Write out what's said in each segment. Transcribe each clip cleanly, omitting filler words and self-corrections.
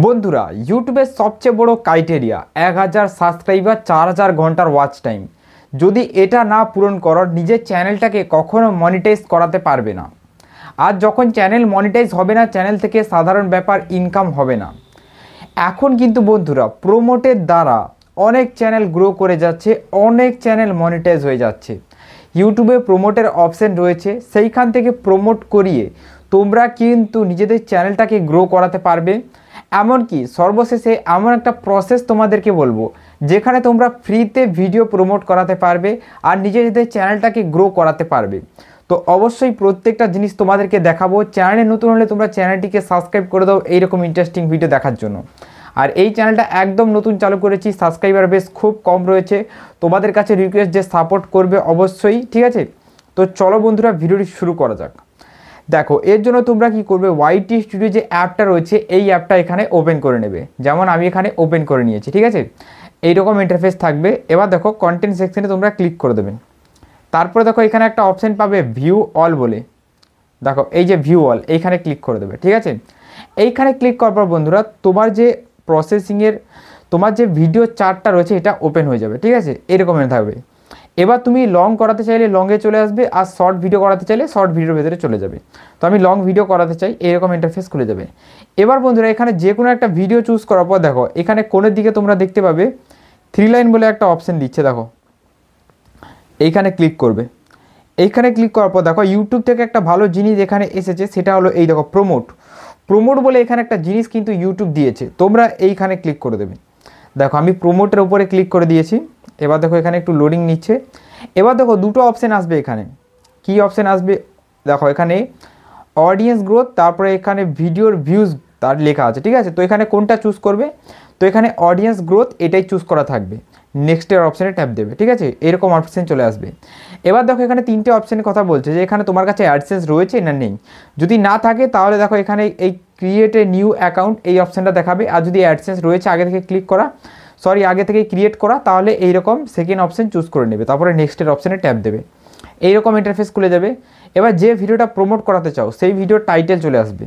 বন্ধুরা, ইউটিউবের সবচেয়ে বড় ক্রাইটেরিয়া 1000 সাবস্ক্রাইবার, 4000 ঘন্টার ওয়াচ টাইম। যদি এটা না পূরণ করো, নিজের চ্যানেলটাকে কখনো মনিটাইজ করাতে পারবে না। আর যখন চ্যানেল মনিটাইজ হবে না, চ্যানেল থেকে সাধারণ ব্যাপার ইনকাম হবে না। এখন কিন্তু বন্ধুরা, প্রোমোটের দ্বারা অনেক চ্যানেল গ্রো করে যাচ্ছে, অনেক চ্যানেল মনিটাইজ হয়ে যাচ্ছে। ইউটিউবে প্রোমোটের অপশন রয়েছে, সেইখান থেকে প্রোমোট করিয়ে তোমরা কিন্তু নিজেদের চ্যানেলটাকে গ্রো করাতে পারবে। এমনকি সর্বশেষে এমন একটা প্রসেস তোমাদেরকে বলবো, যেখানে তোমরা ফ্রিতে ভিডিও প্রমোট করাতে পারবে আর নিজেদের চ্যানেলটাকে গ্রো করাতে পারবে। তো অবশ্যই প্রত্যেকটা জিনিস তোমাদেরকে দেখাবো। চ্যানেলে নতুন হলে তোমরা চ্যানেলটিকে সাবস্ক্রাইব করে দাও এইরকম ইন্টারেস্টিং ভিডিও দেখার জন্য। আর এই চ্যানেলটা একদম নতুন চালু করেছি, সাবস্ক্রাইবার বেশ খুব কম রয়েছে। তোমাদের কাছে রিকোয়েস্ট যে সাপোর্ট করবে অবশ্যই, ঠিক আছে? তো চলো বন্ধুরা, ভিডিওটি শুরু করা যাক। দেখো, এর জন্য তোমরা কি করবে, ওয়াইটি স্টুডিও যে অ্যাপটা রয়েছে এই অ্যাপটা এখানে ওপেন করে নেবে। যেমন আমি এখানে ওপেন করে নিয়েছি, ঠিক আছে? এইরকম ইন্টারফেস থাকবে। এবার দেখো, কন্টেন্ট সেকশনে তোমরা ক্লিক করে দেবে। তারপরে দেখো এখানে একটা অপশান পাবে ভিউ অল বলে। দেখো এই যে ভিউ অল, এইখানে ক্লিক করে দেবে, ঠিক আছে? এইখানে ক্লিক করার পর বন্ধুরা, তোমার যে প্রসেসিংয়ের তোমার যে ভিডিও চার্টটা রয়েছে এটা ওপেন হয়ে যাবে, ঠিক আছে? এরকমের থাকবে। এবার তুমি লং করাতে চাইলে লংয়ে চলে আসবে, আর শর্ট ভিডিও করাতে চাইলে শর্ট ভিডিওর ভেতরে চলে যাবে। তো আমি লং ভিডিও করাতে চাই, এরকম ইন্টারফেস খুলে যাবে। এবার বন্ধুরা, এখানে যে কোনো একটা ভিডিও চুজ করার পর দেখো এখানে কোণের দিকে তোমরা দেখতে পাবে 3 লাইন বলে একটা অপশান দিচ্ছে। দেখো এইখানে ক্লিক করবে। এইখানে ক্লিক করার পর দেখো ইউটিউব থেকে একটা ভালো জিনিস এখানে এসেছে, সেটা হলো এই দেখো প্রমোট বলে এখানে একটা জিনিস কিন্তু ইউটিউব দিয়েছে, তোমরা এইখানে ক্লিক করে দেবে। দেখো আমি প্রমোটের উপরে ক্লিক করে দিয়েছি। এবার দেখো এখানে একটু লোডিং নিচ্ছে। এবার দেখো দুটো অপশান আসবে এখানে। কি অপশান আসবে দেখো, এখানে অডিয়েন্স গ্রোথ, তারপরে এখানে ভিডিওর ভিউজ তার লেখা আছে, ঠিক আছে? তো এখানে কোনটা চুজ করবে? তো এখানে অডিয়েন্স গ্রোথ এটাই চুজ করা থাকবে। নেক্সটের অপশানে ট্যাপ দেবে, ঠিক আছে? এরকম অপশান চলে আসবে। এবার দেখো এখানে 3টে অপশানের কথা বলছে, যে এখানে তোমার কাছে অ্যাডসেন্স রয়েছে না নেই। যদি না থাকে তাহলে দেখো এখানে এই ক্রিয়েট এ নিউ অ্যাকাউন্ট এই অপশানটা দেখাবে। আর যদি অ্যাডসেন্স রয়েছে আগে থেকে আগে থেকে ক্রিয়েট করা, তাহলে এইরকম সেকেন্ড অপশান চুজ করে নেবে। তারপরে নেক্সটের অপশানে ট্যাপ দেবে, এইরকম ইন্টারফেস খুলে যাবে। এবার যে ভিডিওটা প্রমোট করাতে চাও সেই ভিডিওর টাইটেল চলে আসবে।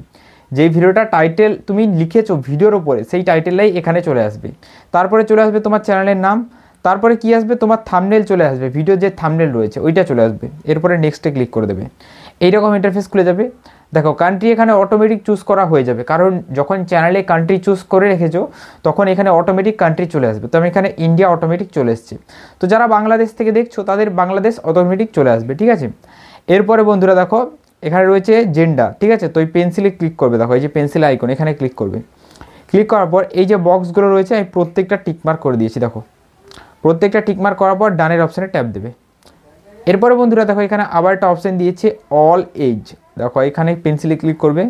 যেই ভিডিওটা টাইটেল তুমি লিখেছো ভিডিওর ওপরে, সেই টাইটেলটাই এখানে চলে আসবে। তারপরে চলে আসবে তোমার চ্যানেলের নাম। তারপরে কি আসবে, তোমার থাম্বনেল চলে আসবে, ভিডিওর যে থাম্বনেল রয়েছে ওইটা চলে আসবে। এরপরে নেক্সটে ক্লিক করে দেবে, এইরকম ইন্টারফেস খুলে যাবে। দেখো কান্ট্রি এখানে অটোমেটিক চুজ করা হয়ে যাবে, কারণ যখন চ্যানেলে কান্ট্রি চুজ করে রেখেছো তখন এখানে অটোমেটিক কান্ট্রি চলে আসবে। তো আমি এখানে ইন্ডিয়া অটোমেটিক চলে এসেছে। তো যারা বাংলাদেশ থেকে দেখছো তাদের বাংলাদেশ অটোমেটিক চলে আসবে, ঠিক আছে? এরপরে বন্ধুরা দেখো এখানে রয়েছে জেন্ডার, ঠিক আছে? তো এই পেন্সিলে ক্লিক করবে। দেখো এই যে পেন্সিল আইকন, এখানে ক্লিক করবে। ক্লিক করার পর এই যে বক্সগুলো রয়েছে আমি প্রত্যেকটা টিকমার্ক করে দিয়েছি। দেখো প্রত্যেকটা টিকমার্ক করার পর ডানের অপশানে ট্যাপ দেবে। এরপরে বন্ধুরা দেখো এখানে আবার একটা অপশান দিয়েছে অল এজ। দেখো এখানে পেন্সিলে ক্লিক করবে।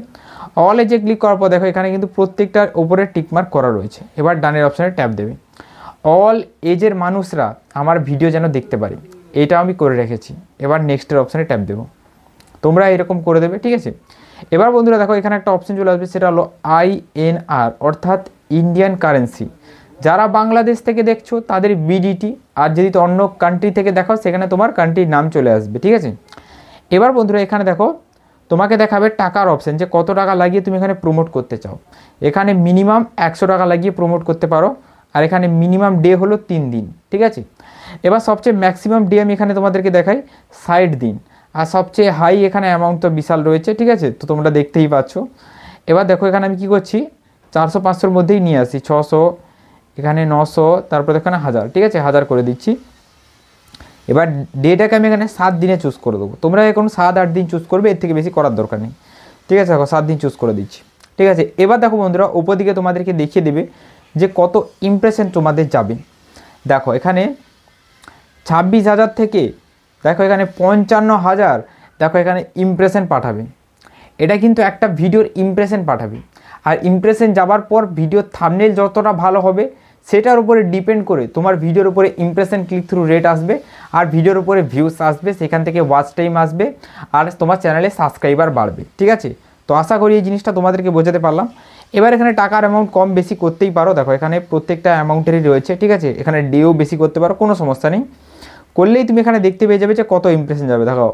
অল এজে ক্লিক করার পর দেখো এখানে কিন্তু প্রত্যেকটার উপরে টিকমার্ক করা রয়েছে। এবার ডানের অপশানে ট্যাপ দেবে। অল এজের মানুষরা আমার ভিডিও যেন দেখতে পারে, এটা আমি করে রেখেছি। এবার নেক্সটের অপশানে ট্যাপ দেবো। তোমরা এরকম করে দেবে, ঠিক আছে? এবার বন্ধুরা দেখো এখানে একটা অপশান চলে আসবে, সেটা হলো INR, অর্থাৎ ইন্ডিয়ান কারেন্সি। যারা বাংলাদেশ থেকে দেখছো তাদের BDT, আর যদি তো অন্য কান্ট্রি থেকে দেখো সেখানে তোমার কান্ট্রির নাম চলে আসবে, ঠিক আছে? এবার বন্ধুরা এখানে দেখো তোমাকে দেখাবে টাকার অপশান, যে কত টাকা লাগিয়ে তুমি এখানে প্রমোট করতে চাও। এখানে মিনিমাম 100 টাকা লাগিয়ে প্রমোট করতে পারো, আর এখানে মিনিমাম ডে হলো 3 দিন, ঠিক আছে? এবার সবচেয়ে ম্যাক্সিমাম ডে আমি এখানে তোমাদেরকে দেখাই 60 দিন, আর সবচেয়ে হাই এখানে অ্যামাউন্ট তো বিশাল রয়েছে, ঠিক আছে? তো তোমরা দেখতেই পাচ্ছ। এবার দেখো এখানে আমি কি করছি, 400-500-র মধ্যেই নিয়ে আসি, 600, এখানে 900, তারপরে এখানে 1000, ঠিক আছে? 1000 করে দিচ্ছি। এবার ডেটাকে আমি এখানে 7 দিনে চুজ করে দেবো। তোমরা এখন 7-8 দিন চুজ করবে, এর থেকে বেশি করার দরকার নেই, ঠিক আছে? দেখো 7 দিন চুজ করে দিচ্ছি, ঠিক আছে? এবার দেখো বন্ধুরা উপর দিকে তোমাদেরকে দেখিয়ে দেবে যে কত ইমপ্রেশন তোমাদের যাবে। দেখো এখানে 26,000 থেকে দেখো এখানে 55,000, দেখো এখানে ইমপ্রেশন পাঠাবে। এটা কিন্তু একটা ভিডিওর ইমপ্রেশন পাঠাবে। আর ইমপ্রেশন যাবার পর ভিডিওর থাম্বনেল যতটা ভালো হবে সেটার উপরে ডিপেন্ড করে তোমার ভিডিওর উপরে ইমপ্রেশন ক্লিক থ্রু রেট আসবে, আর ভিডিওর উপরে ভিউস আসবে, সেখান থেকে ওয়াচ টাইম আসবে, আর তোমার চ্যানেলে সাবস্ক্রাইবার বাড়বে, ঠিক আছে? তো আশা করি এই জিনিসটা তোমাদেরকে বোঝাতে পারলাম। এবার এখানে টাকার অ্যামাউন্ট কম বেশি করতেই পারো। দেখো এখানে প্রত্যেকটা অ্যামাউন্টেরই রয়েছে, ঠিক আছে? এখানে ডেও বেশি করতে পারো, কোনো সমস্যা নেই। করলেই তুমি এখানে দেখতে পেয়ে যাবে যে কত ইমপ্রেশন যাবে। দেখো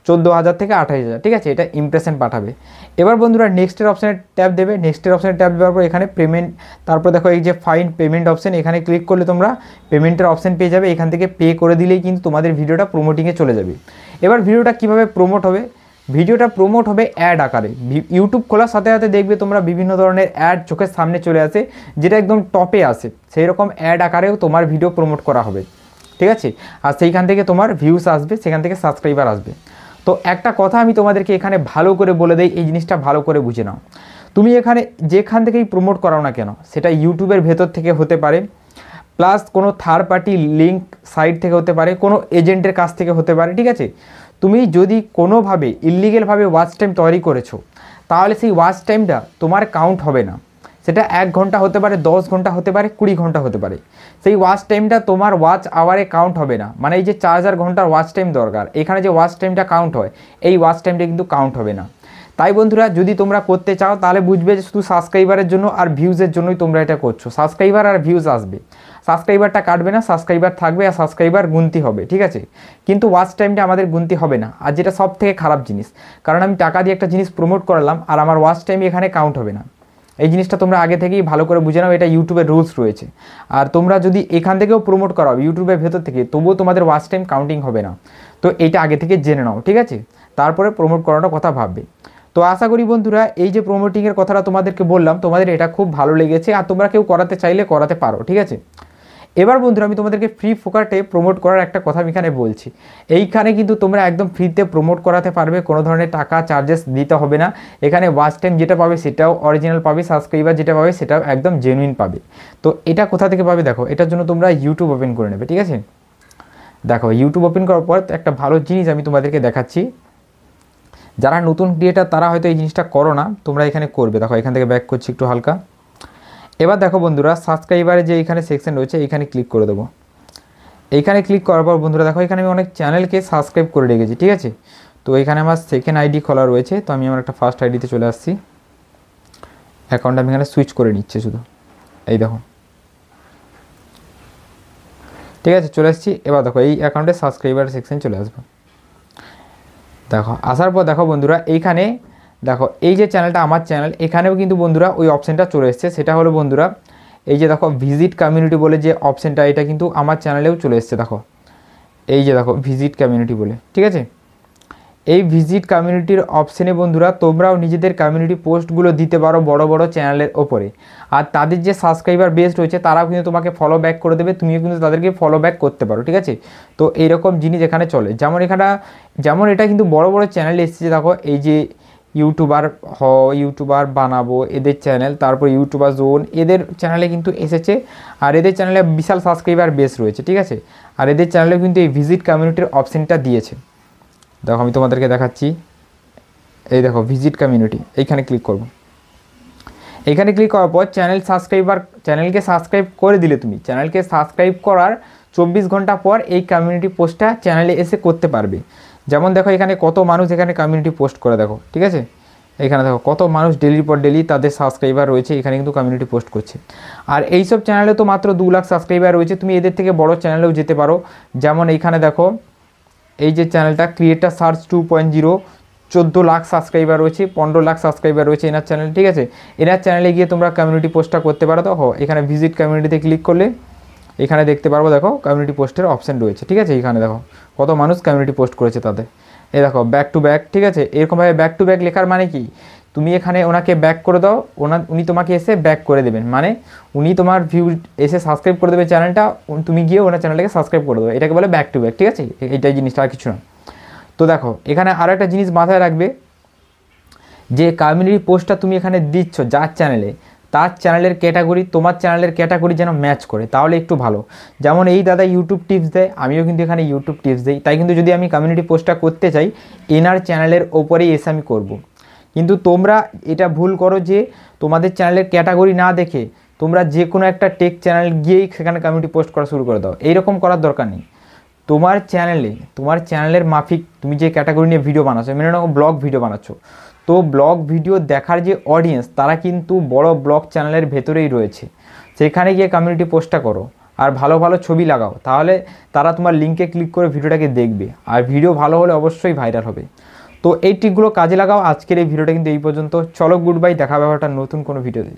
14,000 থেকে 28,000, ঠিক আছে, এটা ইমপ্রেশন পাঠাবে। এবার বন্ধুরা নেক্সটের অপশানে ট্যাপ দেবে, নেক্সটের অপশানে ট্যাপ দেওয়ার পর এখানে পেমেন্ট, তারপর দেখো এই যে ফাইন পেমেন্ট অপশান, এখানে ক্লিক করলে তোমরা পেমেন্টের অপশান পেয়ে যাবে। এখান থেকে পে করে দিলেই কিন্তু তোমাদের ভিডিওটা প্রমোটিংয়ে চলে যাবে। এবার ভিডিওটা কীভাবে প্রমোট হবে, ভিডিওটা প্রমোট হবে অ্যাড আকারে। ইউটিউব খোলার সাথে সাথে দেখবে তোমরা বিভিন্ন ধরনের অ্যাড চোখের সামনে চলে আসে, যেটা একদম টপে আসে, সেই রকম অ্যাড আকারেও তোমার ভিডিও প্রমোট করা হবে, ঠিক আছে। আর সেইখান থেকে তোমার ভিউস আসবে, সেখান থেকে সাবস্ক্রাইবার আসবে। তো একটা কথা আমি তোমাদেরকে এখানে ভালো করে বলে দেই, এই জিনিসটা ভালো করে বুঝে নাও। তুমি এখানে যেখান থেকেই প্রমোট করাও না কেন, সেটা ইউটিউবের ভেতর থেকে হতে পারে, প্লাস কোনো থার্ড পার্টি লিঙ্ক সাইট থেকে হতে পারে, কোনো এজেন্টের কাছ থেকে হতে পারে, ঠিক আছে। তুমি যদি কোনোভাবে ইললিগেলভাবে ওয়াচ টাইম তৈরি করেছো, তাহলে সেই ওয়াচ টাইমটা তোমার কাউন্ট হবে না। সেটা 1 ঘন্টা হতে পারে, 10 ঘন্টা হতে পারে, 20 ঘন্টা হতে পারে। সেই ওয়াচ টাইমটা তোমার ওয়াচ আওয়ারে কাউন্ট হবে না। মানে এই যে 4000 ঘন্টার ওয়াচ টাইম দরকার, এখানে যে ওয়াচ টাইমটা কাউন্ট হয়, এই ওয়াচ টাইমটা কিন্তু কাউন্ট হবে না। তাই বন্ধুরা, যদি তোমরা করতে চাও তাহলে বুঝবে যে শুধু সাবস্ক্রাইবারের জন্য আর ভিউজের জন্যই তোমরা এটা করছো। সাবস্ক্রাইবার আর ভিউজ আসবে, সাবস্ক্রাইবারটা কাটবে না, সাবস্ক্রাইবার থাকবে আর সাবস্ক্রাইবার গুনতি হবে, ঠিক আছে। কিন্তু ওয়াচ টাইমটা আমাদের গুনতি হবে না, আর যেটা সব থেকে খারাপ জিনিস, কারণ আমি টাকা দিয়ে একটা জিনিস প্রমোট করলাম আর আমার ওয়াচ টাইম এখানে কাউন্ট হবে না। এই জিনিসটা তোমরা আগে থেকেই ভালো করে বুঝে নাও, এটা ইউটিউবের রুলস রয়েছে। আর তোমরা যদি এখান থেকেও প্রমোট করাও ইউটিউবের ভেতর থেকে, তবুও তোমাদের ওয়াচ টাইম কাউন্টিং হবে না। তো এইটা আগে থেকে জেনে নাও, ঠিক আছে, তারপরে প্রমোট করানোর কথা ভাববে। তো আশা করি বন্ধুরা, এই যে প্রমোটিংয়ের কথাটা তোমাদেরকে বললাম, তোমাদের এটা খুব ভালো লেগেছে, আর তোমরা কেউ করাতে চাইলে করাতে পারো, ঠিক আছে। এবার বন্ধুরা, আমি তোমাদেরকে ফ্রি ফোকাটে প্রমোট করার একটা কথা আমি এখানে বলছি। এইখানে কিন্তু তোমরা একদম ফ্রিতে প্রমোট করাতে পারবে, কোনো ধরনের টাকা চার্জেস দিতে হবে না। এখানে ওয়াচ টাইম যেটা পাবে সেটাও অরিজিনাল পাবে, সাবস্ক্রাইবার যেটা পাবে সেটাও একদম জেনুইন পাবে। তো এটা কোথা থেকে পাবে দেখো, এটার জন্য তোমরা ইউটিউব ওপেন করে নেবে, ঠিক আছে। দেখো ইউটিউব ওপেন করার পর একটা ভালো জিনিস আমি তোমাদেরকে দেখাচ্ছি। যারা নতুন ক্রিয়েটার তারা হয়তো এই জিনিসটা করো না, তোমরা এখানে করবে। দেখো এখান থেকে ব্যাক করছি একটু হালকা। এবার দেখো বন্ধুরা, সাবস্ক্রাইবারে যে এখানে সেকশন রয়েছে, এইখানে ক্লিক করে দেবো। এইখানে ক্লিক করার পর বন্ধুরা দেখো, এখানে আমি অনেক চ্যানেলকে সাবস্ক্রাইব করে রেখেছি, ঠিক আছে। তো এখানে আমার সেকেন্ড আইডি খোলা রয়েছে, তো আমি আমার একটা ফার্স্ট আইডিতে চলে আসছি। অ্যাকাউন্টটা আমি এখানে সুইচ করে নিচ্ছি শুধু, এই দেখো, ঠিক আছে, চলে আসছি। এবার দেখো এই অ্যাকাউন্টে সাবস্ক্রাইবার সেকশন চলে আসবো। দেখো আসার পর দেখো বন্ধুরা, এইখানে দেখো এই যে চ্যানেলটা আমার চ্যানেল, এখানেও কিন্তু বন্ধুরা ওই অপশানটা চলে এসছে। সেটা হলো বন্ধুরা, এই যে দেখো ভিজিট কমিউনিটি বলে যে অপশানটা, এটা কিন্তু আমার চ্যানেলেও চলে এসছে। দেখো এই যে দেখো ভিজিট কমিউনিটি বলে, ঠিক আছে। এই ভিজিট কমিউনিটির অপশানে বন্ধুরা তোমরাও নিজেদের কমিউনিটি পোস্টগুলো দিতে পারো বড় বড় চ্যানেলের ওপরে। আর তাদের যে সাবস্ক্রাইবার বেস রয়েছে তারাও কিন্তু তোমাকে ফলো ব্যাক করে দেবে, তুমিও কিন্তু তাদেরকে ফলো ব্যাক করতে পারো, ঠিক আছে। তো এইরকম জিনিস এখানে চলে। যেমন এটা কিন্তু বড় বড় চ্যানেল এসেছে। দেখো এই যে ইউটিউবার বানাবো এদের চ্যানেল, তারপর ইউটিউবার জোন, এদের চ্যানেলে কিন্তু এসেছে। আর এদের চ্যানেলে বিশাল সাবস্ক্রাইবার বেস রয়েছে, ঠিক আছে। আর এদের চ্যানেলে কিন্তু এই ভিজিট কমিউনিটির অপশানটা দিয়েছে। দেখো আমি তোমাদেরকে দেখাচ্ছি, এই দেখো ভিজিট কমিউনিটি, এইখানে ক্লিক করব। এইখানে ক্লিক করার পর চ্যানেলকে সাবস্ক্রাইব করে দিলে, তুমি চ্যানেলকে সাবস্ক্রাইব করার 24 ঘন্টা পর এই কমিউনিটি পোস্টটা চ্যানেলে এসে করতে পারবে। যেমন দেখো এখানে কত মানুষ এখানে কমিউনিটি পোস্ট করে, দেখো, ঠিক আছে। এখানে দেখো কত মানুষ ডেলির পর ডেলি তাদের সাবস্ক্রাইবার রয়েছে, এখানে কিন্তু কমিউনিটি পোস্ট করছে। আর এইসব চ্যানেলে তো মাত্র 2 লাখ সাবস্ক্রাইবার রয়েছে, তুমি এদের থেকে বড় চ্যানেলেও যেতে পারো। যেমন এইখানে দেখো এই যে চ্যানেলটা ক্রিয়েটার সার্চ 2.0, 14 লাখ সাবস্ক্রাইবার রয়েছে, 15 লাখ সাবস্ক্রাইবার রয়েছে এনার চ্যানেল, ঠিক আছে। এনার চ্যানেলে গিয়ে তোমরা কমিউনিটি পোস্টটা করতে পারো। দেখো এখানে ভিজিট কমিউনিটিতে ক্লিক করলে এখানে দেখতে পারবো, দেখো কমিউনিটি পোস্টের অপশান রয়েছে, ঠিক আছে। এখানে দেখো কত মানুষ কমিউনিটি পোস্ট করেছে তাদের। এই দেখো ব্যাক টু ব্যাক, ঠিক আছে। এরকমভাবে ব্যাক টু ব্যাক লেখার মানে কি, তুমি এখানে ওনাকে ব্যাক করে দাও, উনি তোমাকে এসে ব্যাক করে দেবেন, মানে উনি তোমার ভিউ এসে সাবস্ক্রাইব করে দেবে চ্যানেলটা, তুমি গিয়ে ওনার চ্যানেলটাকে সাবস্ক্রাইব করে দেবে, এটাকে বলে ব্যাক টু ব্যাক, ঠিক আছে। এইটাই জিনিসটা, আর কিছু না। তো দেখো এখানে আরও একটা জিনিস মাথায় রাখবে, যে কমিউনিটি পোস্টটা তুমি এখানে দিচ্ছ যার চ্যানেলে, তার চ্যানেলের ক্যাটাগরি তোমার চ্যানেলের ক্যাটাগরি যেন ম্যাচ করে, তাহলে একটু ভালো। যেমন এই দাদা ইউটিউব টিপস দেয়, আমিও কিন্তু এখানে ইউটিউব টিপস দিই, তাই কিন্তু যদি আমি কমিউনিটি পোস্টটা করতে চাই এনার চ্যানেলের ওপরেই এসে আমি করব। কিন্তু তোমরা এটা ভুল করো যে তোমাদের চ্যানেলের ক্যাটাগরি না দেখে তোমরা যে কোনো একটা টেক চ্যানেল গিয়েই সেখানে কমিউনিটি পোস্ট করা শুরু করে দাও। এইরকম করার দরকার নেই। তোমার চ্যানেলের মাফিক তুমি যে ক্যাটাগরি নিয়ে ভিডিও বানাচ্ছো, মেনে নাও ব্লগ ভিডিও বানাচ্ছ, তো ব্লগ ভিডিও দেখার যে অডিয়েন্স তারা কিন্তু বড় ব্লগ চ্যানেলের ভেতরেই রয়েছে, সেখানে গিয়ে কমিউনিটি পোস্টটা করো। আর ভালো ভালো ছবি লাগাও, তাহলে তারা তোমার লিঙ্কে ক্লিক করে ভিডিওটাকে দেখবে, আর ভিডিও ভালো হলে অবশ্যই ভাইরাল হবে। তো এই ট্রিকগুলো কাজে লাগাও। আজকের এই ভিডিওটা কিন্তু এই পর্যন্ত। চলো গুড বাই, দেখা হবে একটা নতুন কোনো ভিডিওতে।